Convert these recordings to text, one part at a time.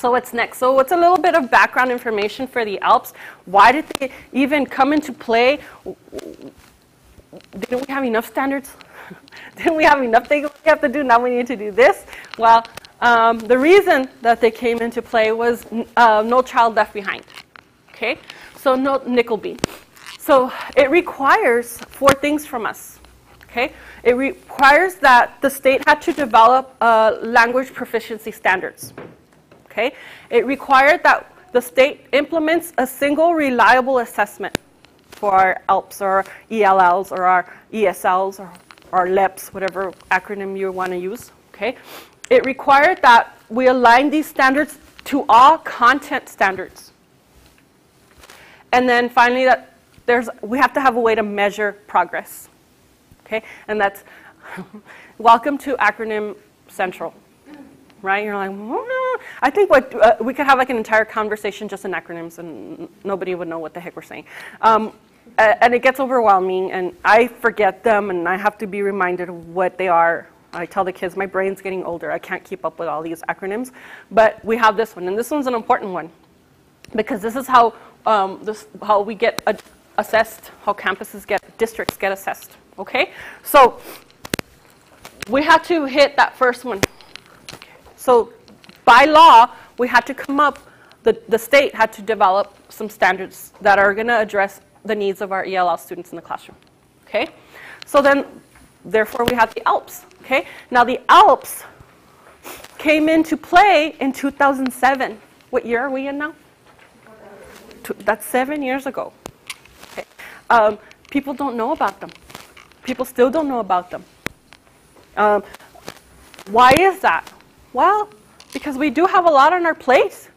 So what's next? So what's a little bit of background information for the ELPS? Why did they even come into play? Didn't we have enough standards? Didn't we have enough things we have to do? Now we need to do this? Well, the reason that they came into play was No Child Left Behind. Okay? So no Nickelby. So it requires 4 things from us. Okay? It requires that the state had to develop language proficiency standards. Okay? It required that the state implements a single reliable assessment for our ELPS or ELLs or our ESLs or our ELPS, whatever acronym you want to use. Okay? It required that we align these standards to all content standards. And then finally, that we have to have a way to measure progress. Okay? And that's welcome to acronym central. Right? You're like, I think what we could have like an entire conversation just in acronyms and nobody would know what the heck we're saying. And it gets overwhelming and I forget them and I have to be reminded of what they are. I tell the kids, my brain's getting older. I can't keep up with all these acronyms. But we have this one, and this one's an important one because this is how we get assessed, how districts get assessed. Okay? So we have to hit that first one. So by law, we had to come up, the state had to develop some standards that are going to address the needs of our ELL students in the classroom. Okay? So then, therefore, we have the ELPS. Okay? Now the ELPS came into play in 2007. What year are we in now? That's 7 years ago. Okay. People don't know about them. People still don't know about them. Why is that? Well, because we do have a lot on our plate.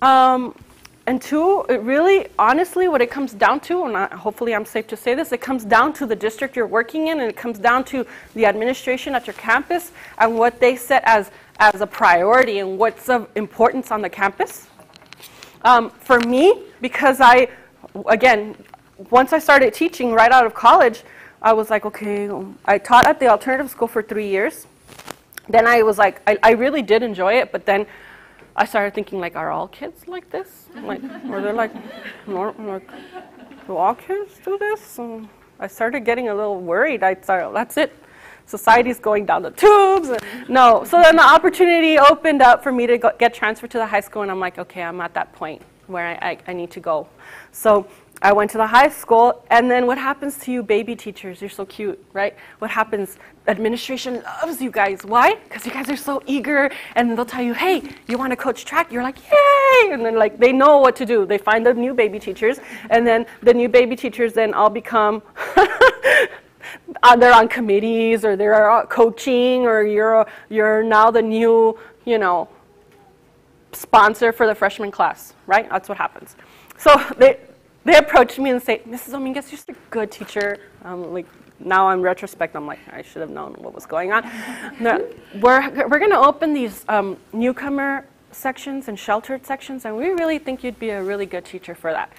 And 2, it really, honestly, what it comes down to, and hopefully I'm safe to say this, it comes down to the district you're working in, and it comes down to the administration at your campus and what they set as a priority and what's of importance on the campus. For me, because again, once I started teaching right out of college, I was like, okay, I taught at the alternative school for 3 years. Then I was like, I really did enjoy it, but then I started thinking, like, are all kids like this? Like, or they're like, do all kids do this? So I started getting a little worried. I thought, that's it. Society's going down the tubes. No. So then the opportunity opened up for me to get transferred to the high school, and I'm like, okay, I'm at that point where I need to go. So I went to the high school, and then what happens to you baby teachers? You're so cute, right? What happens? Administration loves you guys. Why? Because you guys are so eager, and they'll tell you, hey, you want to coach track? You're like, yay! And then like they know what to do. They find the new baby teachers, and then the new baby teachers then all become, they're on committees, or they're coaching, or you're now the new, sponsor for the freshman class, right? That's what happens. So they approached me and say, Mrs. Dominguez, you're such a good teacher. Like, now in retrospect, I'm like, I should have known what was going on. No, we're going to open these newcomer sections and sheltered sections, and we really think you'd be a really good teacher for that.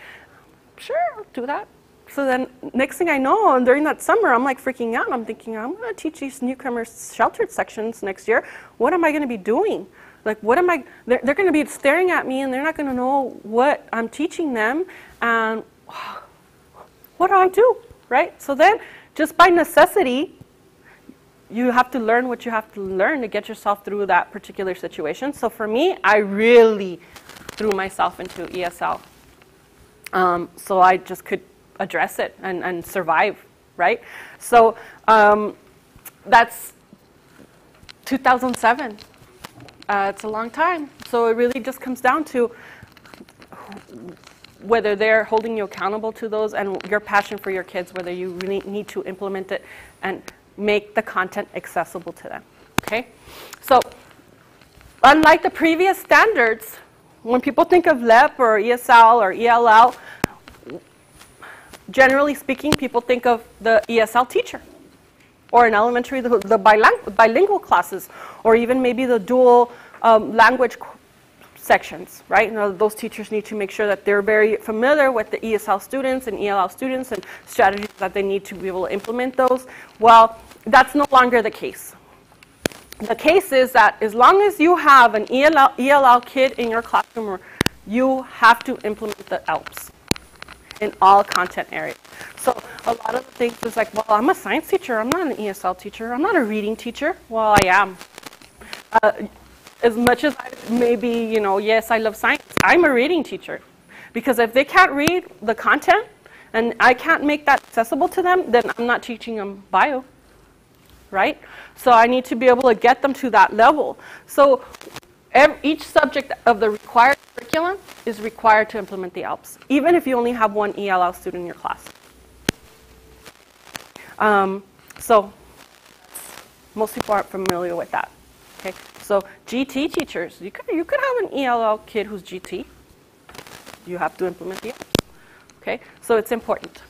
Sure, I'll do that. So then next thing I know, during that summer, I'm like freaking out. I'm thinking, I'm going to teach these newcomer sheltered sections next year. What am I going to be doing? Like, what am I, they're going to be staring at me, and they're not going to know what I'm teaching them, and what do I do, right? So then, just by necessity, you have to learn what you have to learn to get yourself through that particular situation. So for me, I really threw myself into ESL. So I just could address it and survive, right? So that's 2007. It's a long time. So it really just comes down to whether they're holding you accountable to those and your passion for your kids, whether you really need to implement it and make the content accessible to them, okay? So unlike the previous standards, when people think of LEP or ESL or ELL, generally speaking, people think of the ESL teacher, or in elementary, the bilingual classes, or even maybe the dual language sections, right? Now, those teachers need to make sure that they're very familiar with the ESL students and ELL students and strategies that they need to be able to implement those. Well, that's no longer the case. the case is that as long as you have an ELL kid in your classroom, you have to implement the ELPS in all content areas. So a lot of the things is like, well, I'm a science teacher. I'm not an ESL teacher. I'm not a reading teacher. Well, I am. As much as I maybe, yes, I love science, I'm a reading teacher. Because if they can't read the content and I can't make that accessible to them, then I'm not teaching them bio, right? So I need to be able to get them to that level. So each subject of the required curriculum is required to implement the ELPS, even if you only have one ELL student in your class. So most people aren't familiar with that. Okay, so GT teachers, you could have an ELL kid who's GT. You have to implement the ELPS. Okay, so it's important.